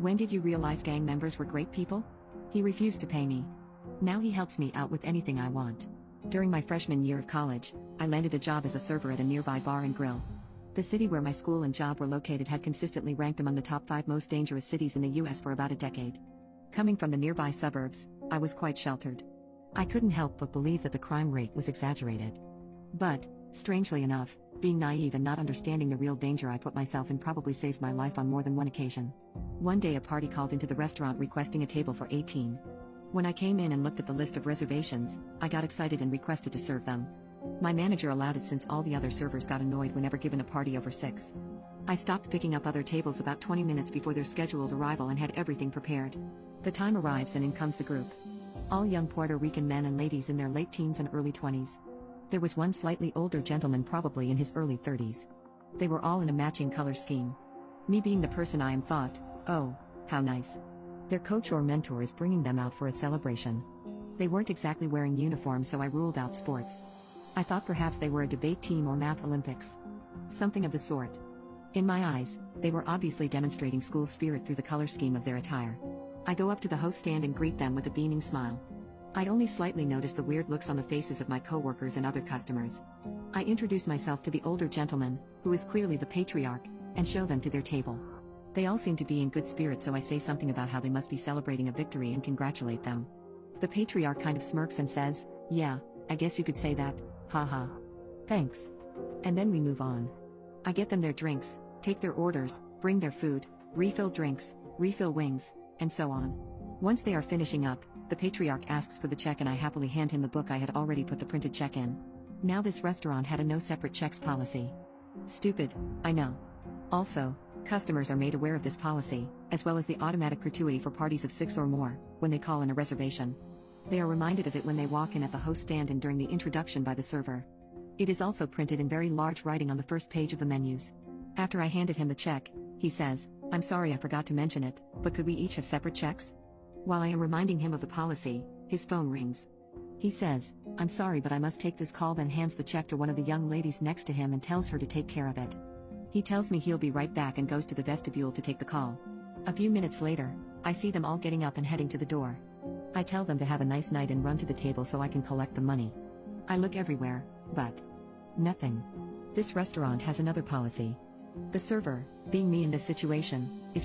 When did you realize gang members were great people? He refused to pay me. Now he helps me out with anything I want. During my freshman year of college, I landed a job as a server at a nearby bar and grill. The city where my school and job were located had consistently ranked among the top 5 most dangerous cities in the US for about a decade. Coming from the nearby suburbs, I was quite sheltered. I couldn't help but believe that the crime rate was exaggerated. But, strangely enough, being naive and not understanding the real danger I put myself in probably saved my life on more than one occasion. One day a party called into the restaurant requesting a table for 18. When I came in and looked at the list of reservations, I got excited and requested to serve them. My manager allowed it since all the other servers got annoyed whenever given a party over 6. I stopped picking up other tables about 20 minutes before their scheduled arrival and had everything prepared. The time arrives and in comes the group. All young Puerto Rican men and ladies in their late teens and early 20s. There was one slightly older gentleman probably in his early 30s. They were all in a matching color scheme. Me being the person I am thought, oh, how nice. Their coach or mentor is bringing them out for a celebration. They weren't exactly wearing uniforms, so I ruled out sports. I thought perhaps they were a debate team or math Olympics. Something of the sort. In my eyes, they were obviously demonstrating school spirit through the color scheme of their attire. I go up to the host stand and greet them with a beaming smile. I only slightly notice the weird looks on the faces of my coworkers and other customers. I introduce myself to the older gentleman, who is clearly the patriarch, and show them to their table. They all seem to be in good spirits, so I say something about how they must be celebrating a victory and congratulate them. The patriarch kind of smirks and says, "Yeah, I guess you could say that, haha. Thanks." And then we move on. I get them their drinks, take their orders, bring their food, refill drinks, refill wings, and so on. Once they are finishing up, the patriarch asks for the check and I happily hand him the book I had already put the printed check in. Now this restaurant had a no separate checks policy. Stupid, I know. Also, customers are made aware of this policy, as well as the automatic gratuity for parties of 6 or more, when they call in a reservation. They are reminded of it when they walk in at the host stand and during the introduction by the server. It is also printed in very large writing on the first page of the menus. After I handed him the check, he says, "I'm sorry I forgot to mention it, but could we each have separate checks?" While I am reminding him of the policy, his phone rings. He says, "I'm sorry but I must take this call," then hands the check to one of the young ladies next to him and tells her to take care of it. He tells me he'll be right back and goes to the vestibule to take the call. A few minutes later, I see them all getting up and heading to the door. I tell them to have a nice night and run to the table so I can collect the money. I look everywhere, but nothing. This restaurant has another policy. The server, being me in this situation, is